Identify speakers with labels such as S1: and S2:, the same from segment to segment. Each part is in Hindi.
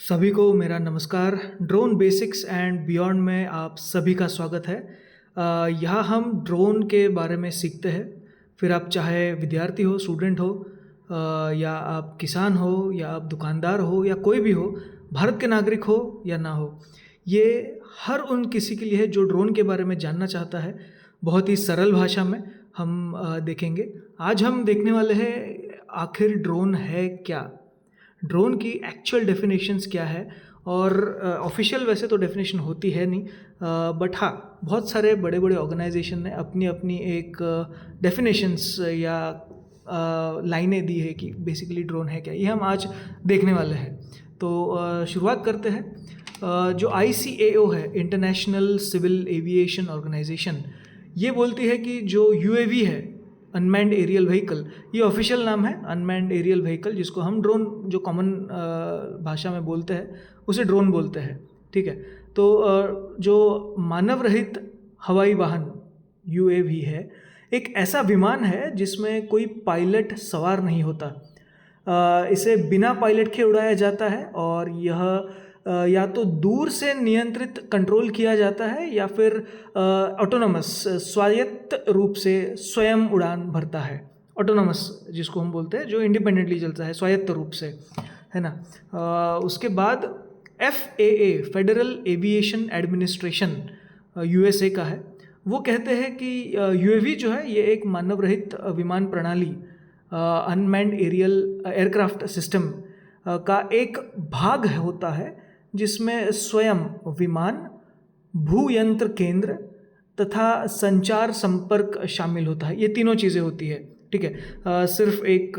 S1: सभी को मेरा नमस्कार। ड्रोन बेसिक्स एंड बियॉन्ड में आप सभी का स्वागत है। यहाँ हम ड्रोन के बारे में सीखते हैं। फिर आप चाहे विद्यार्थी हो, स्टूडेंट हो, या आप किसान हो, या आप दुकानदार हो, या कोई भी हो, भारत के नागरिक हो या ना हो, ये हर उन किसी के लिए है जो ड्रोन के बारे में जानना चाहता है। बहुत ही सरल भाषा में हम देखेंगे। आज हम देखने वाले हैं आखिर ड्रोन है क्या, ड्रोन की एक्चुअल डेफिनेशंस क्या है। और ऑफिशियल वैसे तो डेफिनेशन होती है नहीं, बट हाँ, बहुत सारे बड़े बड़े ऑर्गेनाइजेशन ने अपनी अपनी एक डेफिनेशंस या लाइनें दी है कि बेसिकली ड्रोन है क्या। ये हम आज देखने वाले हैं। तो शुरुआत करते हैं। जो ICAO है, इंटरनेशनल सिविल एविएशन ऑर्गेनाइजेशन, ये बोलती है कि जो UAV है, अनमैन्ड एरियल व्हीकल, ये ऑफिशियल नाम है अनमैन्ड एरियल व्हीकल, जिसको हम ड्रोन जो कॉमन भाषा में बोलते हैं उसे ड्रोन बोलते हैं। ठीक है। तो जो मानव रहित हवाई वाहन UAV है, एक ऐसा विमान है जिसमें कोई पायलट सवार नहीं होता। इसे बिना पायलट के उड़ाया जाता है और यह या तो दूर से नियंत्रित कंट्रोल किया जाता है या फिर ऑटोनोमस स्वायत्त रूप से स्वयं उड़ान भरता है। ऑटोनोमस जिसको हम बोलते हैं, जो इंडिपेंडेंटली चलता है स्वायत्त रूप से, है ना। उसके बाद FAA federal aviation administration USA का है। वो कहते हैं कि UAV जो है ये एक मानव रहित विमान प्रणाली, अनमैन्ड एरियल एयरक्राफ्ट सिस्टम का एक भाग होता है, जिसमें स्वयं विमान, भूयंत्र केंद्र तथा संचार संपर्क शामिल होता है। ये तीनों चीज़ें होती है। ठीक है। सिर्फ एक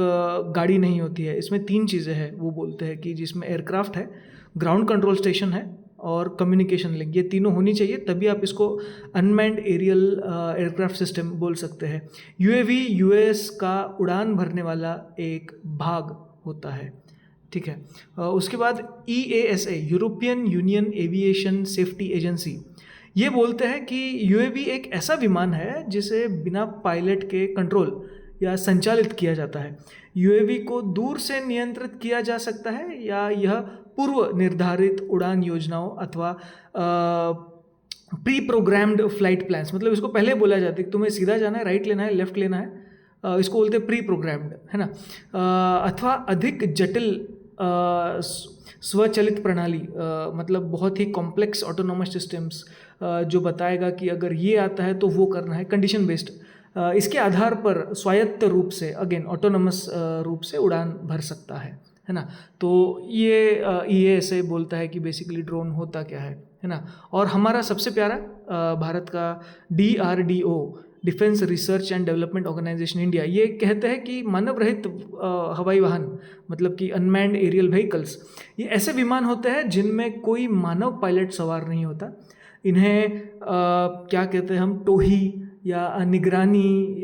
S1: गाड़ी नहीं होती है, इसमें तीन चीज़ें हैं। वो बोलते हैं कि जिसमें एयरक्राफ्ट है, ग्राउंड कंट्रोल स्टेशन है और कम्युनिकेशन लिंक, ये तीनों होनी चाहिए, तभी आप इसको अनमैन्ड एरियल एयरक्राफ्ट सिस्टम बोल सकते हैं। UAV US का उड़ान भरने वाला एक भाग होता है। ठीक है। उसके बाद EASA European union aviation safety agency, ये बोलते हैं कि UAV एक ऐसा विमान है जिसे बिना पायलट के कंट्रोल या संचालित किया जाता है। UAV को दूर से नियंत्रित किया जा सकता है या यह पूर्व निर्धारित उड़ान योजनाओं अथवा प्री प्रोग्राम्ड फ्लाइट प्लान्स, मतलब इसको पहले बोला जाता है कि तुम्हें सीधा जाना है, राइट लेना है, लेफ्ट लेना है, इसको बोलते हैं प्री प्रोग्राम्ड, है ना। अथवा अधिक जटिल स्वचालित प्रणाली, मतलब बहुत ही कॉम्प्लेक्स ऑटोनोमस सिस्टम्स, जो बताएगा कि अगर ये आता है तो वो करना है, कंडीशन बेस्ड। इसके आधार पर स्वायत्त रूप से, अगेन ऑटोनोमस रूप से उड़ान भर सकता है ना। तो ये EASA बोलता है कि बेसिकली ड्रोन होता क्या है ना। और हमारा सबसे प्यारा भारत का DRDO, defence research and development organisation India, ये कहते हैं कि मानव रहित हवाई वाहन, मतलब कि अनमैन्ड एरियल व्हीकल्स, ये ऐसे विमान होते हैं जिनमें कोई मानव पायलट सवार नहीं होता। इन्हें क्या कहते हैं हम, टोही या निगरानी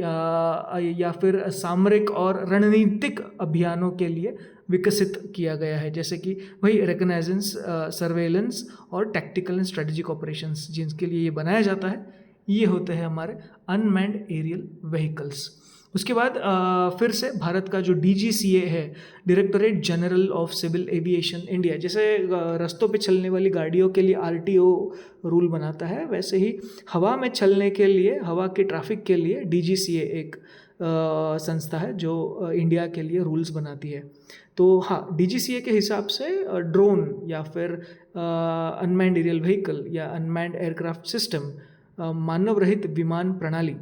S1: या फिर सामरिक और रणनीतिक अभियानों के लिए विकसित किया गया है, जैसे कि वही रिकग्नाइजेंस, सर्वेलेंस और टैक्टिकल एंड स्ट्रेटेजिक ऑपरेशंस, जिनके लिए ये बनाया जाता है, ये होते हैं हमारे अनमैन्ड एरियल व्हीकल्स। उसके बाद फिर से भारत का जो DGCA है, directorate general of civil aviation India, जैसे रास्तों पे चलने वाली गाड़ियों के लिए RTO रूल बनाता है, वैसे ही हवा में चलने के लिए, हवा के ट्रैफिक के लिए DGCA एक संस्था है जो इंडिया के लिए रूल्स बनाती है। तो हाँ, DGCA के हिसाब से ड्रोन या फिर अनमैन्ड एरियल व्हीकल या अनमैन्ड एयरक्राफ्ट सिस्टम, मानव रहित विमान प्रणाली,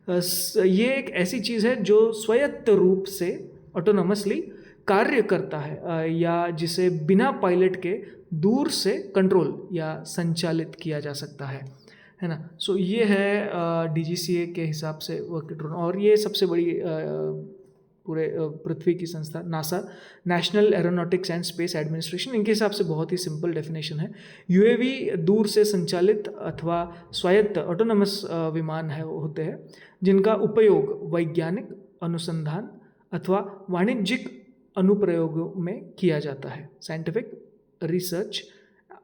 S1: ये एक ऐसी चीज़ है जो स्वायत्त रूप से ऑटोनोमसली कार्य करता है, या जिसे बिना पायलट के दूर से कंट्रोल या संचालित किया जा सकता है ना। सो ये है DGCA के हिसाब से वर्क ड्रोन। और ये सबसे बड़ी पूरे पृथ्वी की संस्था NASA, national aeronautics and space administration, इनके हिसाब से बहुत ही सिंपल डेफिनेशन है। UAV दूर से संचालित अथवा स्वायत्त ऑटोनोमस विमान है, होते हैं जिनका उपयोग वैज्ञानिक अनुसंधान अथवा वाणिज्यिक अनुप्रयोगों में किया जाता है, साइंटिफिक रिसर्च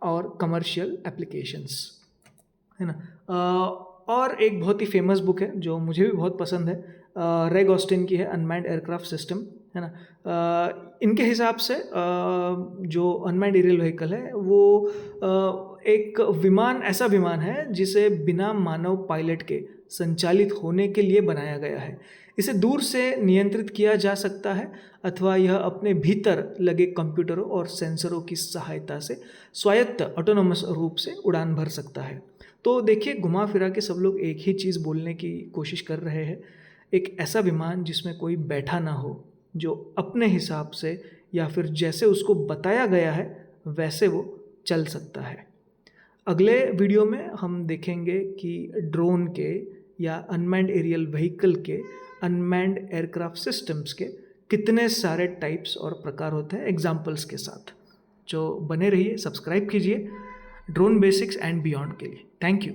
S1: और कमर्शियल एप्लीकेशंस, है ना। और एक बहुत ही फेमस बुक है जो मुझे भी बहुत पसंद है, रेग ऑस्टिन की है, अनमैन्ड एयरक्राफ्ट सिस्टम, है ना। इनके हिसाब से जो अनमैन्ड एरियल व्हीकल है वो एक विमान, ऐसा विमान है जिसे बिना मानव पायलट के संचालित होने के लिए बनाया गया है। इसे दूर से नियंत्रित किया जा सकता है अथवा यह अपने भीतर लगे कंप्यूटरों और सेंसरों की सहायता से स्वायत्त ऑटोनोमस रूप से उड़ान भर सकता है। तो देखिए, घुमा फिरा के सब लोग एक ही चीज़ बोलने की कोशिश कर रहे हैं। एक ऐसा विमान जिसमें कोई बैठा ना हो, जो अपने हिसाब से या फिर जैसे उसको बताया गया है वैसे वो चल सकता है। अगले वीडियो में हम देखेंगे कि ड्रोन के या अनमैन्ड एरियल व्हीकल के, अनमैन्ड एयरक्राफ्ट सिस्टम्स के कितने सारे टाइप्स और प्रकार होते हैं एग्जाम्पल्स के साथ। जो बने रहिए, सब्सक्राइब कीजिए ड्रोन बेसिक्स एंड बियॉन्ड के लिए। Thank you.